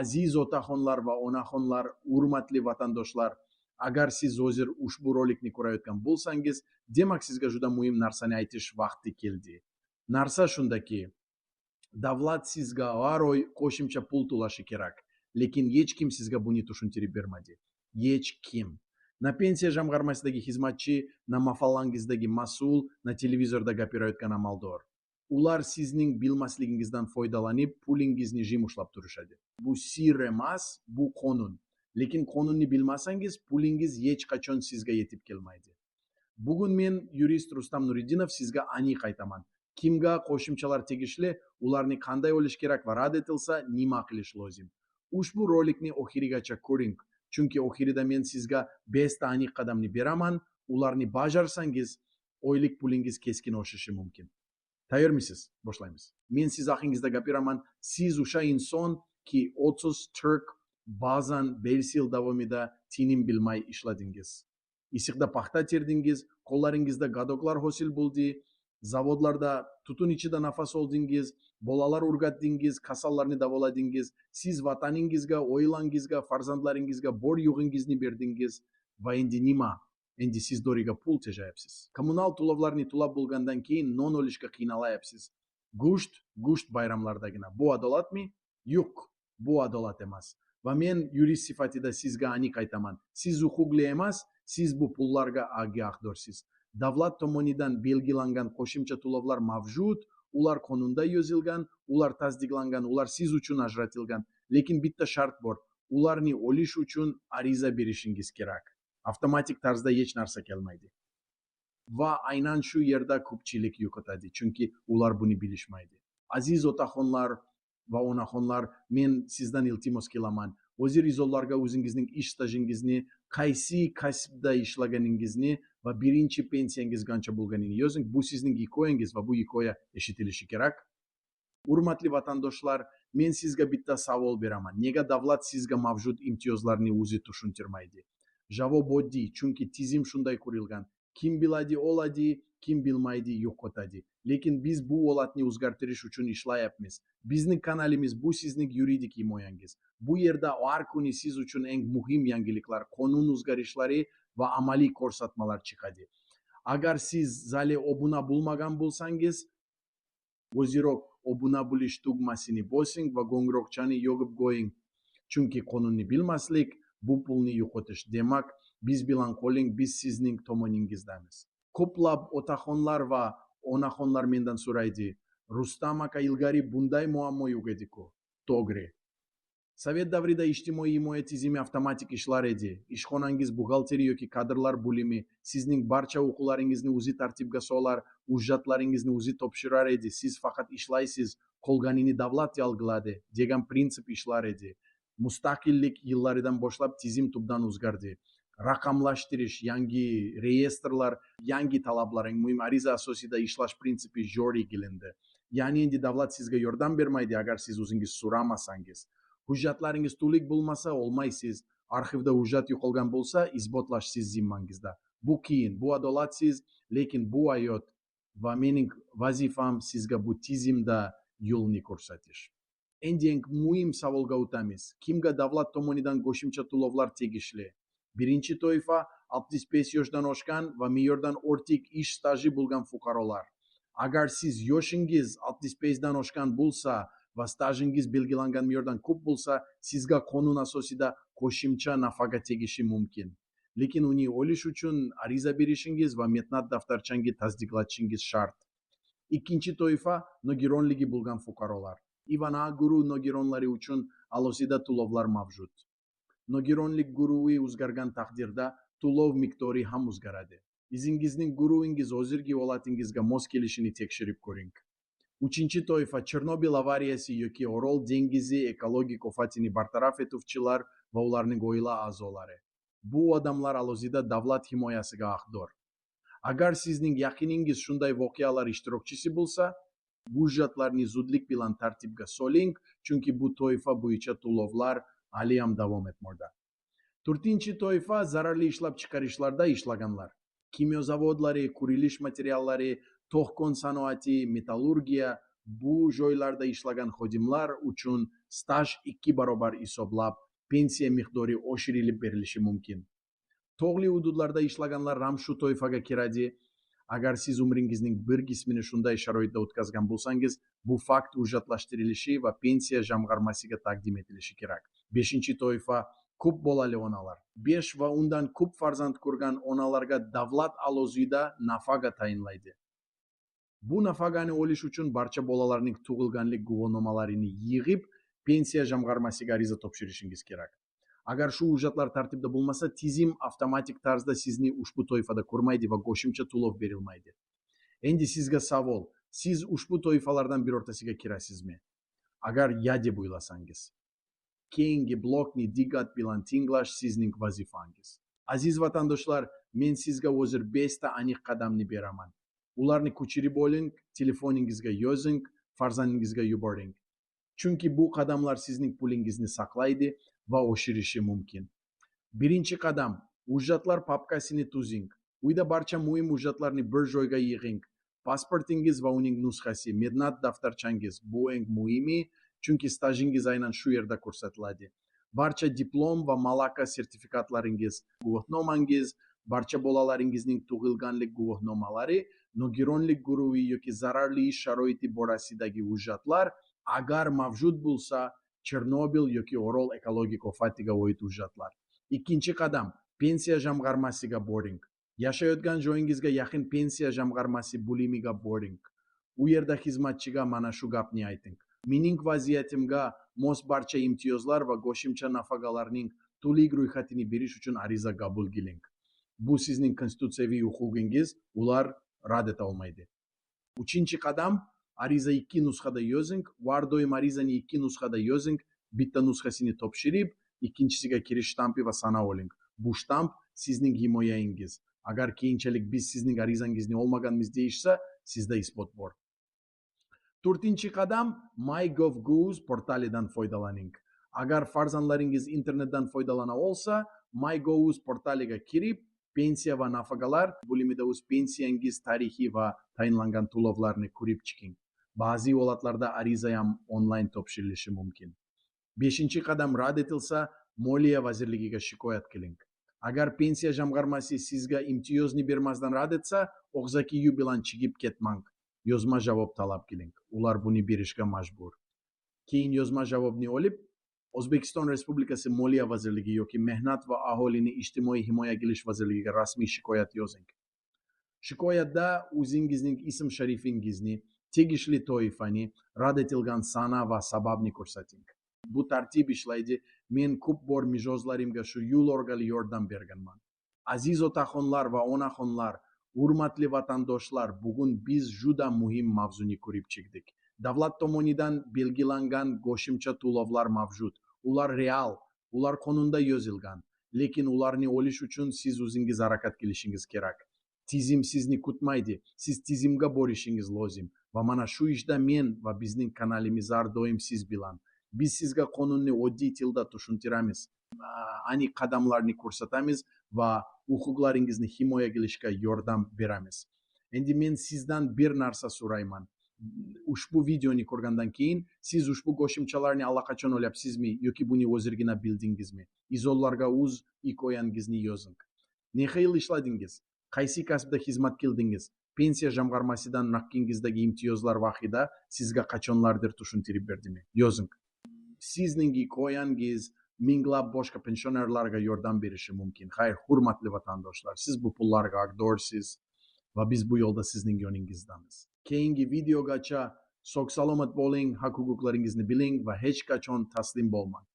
Aziz otaxonlar va onaxonlar, hurmatli vatandoshlar, agar siz hozir ushbu rolikni ko'rayotgan bo'lsangiz, demak sizga juda muhim narsani aytish vaqti keldi. Narsa shundaki, davlat sizga har oy qo'shimcha pul to'lashi kerak, lekin hech kim sizga buni tushuntirib bermadi. Hech kim. Na pensiya jamg'armasidagi xizmatchi, na mahallangizdagi mas'ul, na televizorda gapirayotgan amaldor. Ular sizning bilmasligingizdan foydalanib, pulingizni jim ushlab turishadi. Bu sir emas, bu qonun. Lekin qonunni bilmasangiz, pulingiz hech qachon sizga yetib kelmaydi. Bugun men yurist Rustam Nuriddinov sizga aniq aytaman. Kimga qo'shimchalar tegishli, ularni qanday olish kerak va rad etilsa, nima qilish lozim. Ushbu rolikni oxirigacha ko'ring, chunki oxirida men sizga 5 ta aniq qadamni beraman. Ularni bajarsangiz, oylik pulingiz keskin oshishi mumkin. Tayyormisiz? Boshlaymiz. Men siz haqingizda gapiraman. Siz o'sha insonki 30-40 ba'zan 5 yil davomida tinim bilmay ishladingiz. Issiqda paxta terdingiz, qo'llaringizda gadoklar hosil bo'ldi, zavodlarda tutun ichida nafas oldingiz, bolalar urgatdingiz, kasallarni davoladingiz. Siz vataningizga, oilangizga, farzandlaringizga bor yo'g'ingizni berdingiz va endi nima? Endi siz doriga pul tejayapsiz. Kommunal to'lovlarni to'lab bo'lgandan keyin non olishga qiynalayapsiz. Go'sht bayramlardagina. Bu adolatmi? Yo'q, bu adolat emas. Va men yurist sifatida sizga aniq aytaman. Siz huquqli emas, siz bu pullarga ogohdorsiz. Davlat tomonidan belgilangan qo'shimcha to'lovlar mavjud, ular qonunda yozilgan, ular tasdiqlangan, ular siz uchun ajratilgan. Lekin bitta shart bor. Ularni olish uchun ariza berishingiz kerak. Avtomatik tarzda hech narsa kelmaydi. Va aynan shu yerda ko'pchilik yo'qotadi, chunki ular buni bilishmaydi. Aziz otaxonlar va onaxonlar, men sizdan iltimos qilaman. Hozir izollarga o'zingizning ish stajingizni, qaysi kasbda ishlaganingizni va birinchi pensiyangiz qancha bo'lganini yozing. Bu sizning hikoyangiz va bu hikoya eshitilishi kerak. Hurmatli vatandoshlar, men sizga bitta savol beraman. Nega davlat sizga mavjud imtiyozlarni o'zi tushuntirmaydi? Javob oddiy, chunki tizim shunday qurilgan. Kim biladi oladi, kim bilmaydi yo'qotadi. Lekin biz bu holatni o'zgartirish uchun ishlayapmiz. Bizning kanalimiz bu sizning yuridik himoyangiz. Bu yerda har kuni siz uchun eng muhim yangiliklar, qonun o'zgarishlari va amaliy ko'rsatmalar chiqadi. Agar siz zali obuna bo'lmagan bo'lsangiz, hoziroq obuna bo'lish tugmasini bosing va qo'ng'iroqchani yoqib qo'ying. Chunki qonunni bilmaslik bu pulni yo'qotish demak. Biz bilan qoling, biz sizning tomoningizdamiz. Ko'plab otaxonlar va onaxonlar mendan so'raydi, Rustam aka, ilgari bunday muammo yo'q edi-ku. To'g'ri. Sovet davrida ijtimoiy himoya tizimi avtomatik ishlar edi. Ishxonangiz buxgalteriya yoki kadrlar bo'limi sizning barcha huquqlaringizni o'zi tartibga solar, hujjatlaringizni o'zi topshirar edi. Siz faqat ishlaysiz, qolganini davlat yalg'iladi degan prinsip ishlar edi. Mustaqillik yillaridan boshlab tizim tubdan o'zgardi. Raqamlashtirish, yangi reyestrlar, yangi talablar, eng muhim ariza asosida ishlash prinsipi joriy qilindi. Ya'ni endi davlat sizga yordam bermaydi agar siz o'zingiz so'ramasangiz. Hujjatlaringiz to'liq bo'lmasa olmaysiz. Arxivda hujjat yo'qolgan bo'lsa, isbotlash siz zimmangizda. Bu qiyin, bu adolatsiz, lekin bu hayot va mening vazifam sizga bu tizimda yo'lni ko'rsatish. Endi eng muhim savolga o'tamiz. Kimga davlat tomonidan qo'shimcha to'lovlar tegishli? Birinchi toifa 65 yoshdan oshgan va me'yordan ortiq ish staji bo'lgan fuqarolar. Agar siz yoshingiz 65 dan oshgan bo'lsa va stajingiz belgilangan me'yordan ko'p bo'lsa, sizga qonun asosida qo'shimcha nafaqa tegishi mumkin. Lekin uni olish uchun ariza berishingiz va mehnat daftarchangizni tasdiqlatishingiz shart. Ikkinchi toifa nogironligi bo'lgan fuqarolar. Ivana guruh nogironlari uchun alohida to'lovlar mavjud. Nogironlik guruhi o'zgargan taqdirda to'lov miqdori ham o'zgaradi. O'zingizning guruhingiz hozirgi holatingizga mos kelishini tekshirib ko'ring. Uchinchi toifa Chernobil avariyasi yoki Orol dengizi ekologik ofatini bartaraf etuvchilar va ularning oila a'zolari. Bu odamlar alohida davlat himoyasiga haqdor. Agar sizning yaqiningiz shunday voqealar ishtirokchisi bo'lsa, bu hujjatlarni zudlik bilan tartibga soling, chunki bu toifa bo'yicha to'lovlar hali ham davom etmoqda. To'rtinchi toifa zararli ishlab chiqarishlarda ishlaganlar. Kimyo zavodlari, qurilish materiallari, to'xkon sanoati, metallurgiya bu joylarda ishlagan xodimlar uchun staj 2 barobar hisoblab pensiya miqdori oshirilib berilishi mumkin. Tog'li hududlarda ishlaganlar ham shu toifaga kiradi. Agar siz umringizning bir qismini shunday sharoitda o'tkazgan bo'lsangiz, bu fakt hujjatlashtirilishi va pensiya jamg'armasiga taqdim etilishi kerak. 5-toifa ko'p bolali onalar. 5 va undan ko'p farzand ko'rgan onalarga davlat a'lozida nafaqa tayinlaydi. Bu nafaqani olish uchun barcha bolalarning tug'ilganlik guvohnomalarini yig'ib, pensiya jamg'armasiga ariza topshirishingiz kerak. Agar shu hujjatlar tartibda bo'lmasa, tizim avtomatik tarzda sizni ushbu toifada ko'rmaydi va qo'shimcha to'lov berilmaydi. Endi sizga savol: siz ushbu toifalardan birortasiga kirasizmi? Agar ya deb o'ylasangiz, keyingi blokni diqqat bilan tinglash sizning vazifangiz. Aziz vatandoshlar, men sizga hozir 5 ta aniq qadamni beraman. Ularni ko'chirib oling, telefoningizga yozing, farzandingizga yuboring. Chunki bu qadamlar sizning pulingizni saqlaydi va oshirishi mumkin. Birinchi qadam: hujjatlar papkasini tuzing. Uyda barcha muhim hujjatlarni bir joyga yig'ing. Pasportingiz va uning nusxasi, mehnat daftarchangiz, bu eng muhimi, chunki stajingiz aynan shu yerda ko'rsatiladi. Barcha diplom va malaka sertifikatlaringiz, guvohnomangiz, barcha bolalaringizning tug'ilganlik guvohnomalari, nogironlik guruhi yoki zararli ish sharoiti borasidagi hujjatlar, agar mavjud bo'lsa, Chernobil yoki Orol ekologik ofatiga oid hujjatlar. Ikkinchi qadam: pensiya jamg'armasiga boring. Yashayotgan joyingizga yaqin pensiya jamg'armasi bo'limiga boring. U yerda xizmatchiga mana shu gapni ayting: mening vaziyatimga mos barcha imtiyozlar va qo'shimcha nafaqalarning to'liq ro'yxatini berish uchun ariza qabul qiling. Bu sizning konstitutsiyaviy huquqingiz, ular rad eta olmaydi. Uchinchi qadam: ariza 2 nusxada yozing. Har doim arizani 2 nusxada yozing. Bitta nusxasini topshirib, ikkinchisiga kirish shtampi va sana oling. Bu shtamp sizning himoyangiz. Agar keyinchalik biz sizning arizangizni olmaganmiz deyishsa, sizda isbot bor. 4-qadam: MyGovGo'z portalidan foydalaning. Agar farzandlaringiz internetdan foydalana olsa, MyGov'uz portaliga kirib, pensiya va nafaqalar bo'limida o'z pensiyangiz tarixi va tayinlangan to'lovlarni ko'rib chiqing. Ba'zi holatlarda ariza ham onlayn topshirilishi mumkin. 5-qadam rad etilsa, Moliya vazirligiga shikoyat qiling. Agar pensiya jamg'armasi sizga imtiyozni bermasdan rad etsa, og'zaki yu bilan chiqib ketmang. Yozma javob talab qiling. Ular buni berishga majbur. Keyin yozma javobni olib, O'zbekiston Respublikasi Moliya vazirligi yoki Mehnat va aholini ijtimoiy himoya qilish vazirligiga rasmiy shikoyat yozing. Shikoyatda o'zingizning ism sharifingizni, tegishli toifani, rad etilgan sana va sababni ko'rsating. Bu tartib ishlaydi. Men ko'p bor mijozlarimga shu yo'l orqali yordam berganman. Aziz otaxonlar va onaxonlar, hurmatli vatandoshlar, bugun biz juda muhim mavzuni ko'rib chiqdik. Davlat tomonidan belgilangan qo'shimcha to'lovlar mavjud. Ular real, ular qonunda yozilgan, lekin ularni olish uchun siz o'zingiz harakat qilishingiz kerak. Tizim sizni kutmaydi, siz tizimga borishingiz lozim. Va mana shu ishda men va bizning kanalimiz har doim siz bilan. Biz sizga qonunni oddiy tilda tushuntiramiz, aniq qadamlarni ko'rsatamiz va huquqlaringizni himoya qilishga yordam beramiz. Endi men sizdan bir narsa so'rayman. Ushbu videoni ko'rgandan keyin siz ushbu qo'shimchalarni allaqachon olyapsizmi yoki buni hozirgina bildingizmi? Izohlarga o'z hikoyangizni yozing. Necha yil ishladingiz? Qaysi kasbda xizmat qildingiz? Pensiya jamg'armasidan naqdingizdagi imtiyozlar vaqtida sizga qachonlardir tushuntirib berdimi? Yozing. Sizning hikoyangiz minglab boshqa pensionerlarga yordam berishi mumkin. Xayr, hurmatli vatandoshlar, siz bu pullarga haqdorsiz va biz bu yo'lda sizning yoningizdamiz. Keyingi videogacha sog' salomat bo'ling, haq huquqlaringizni biling va hech qachon taslim bo'lmang.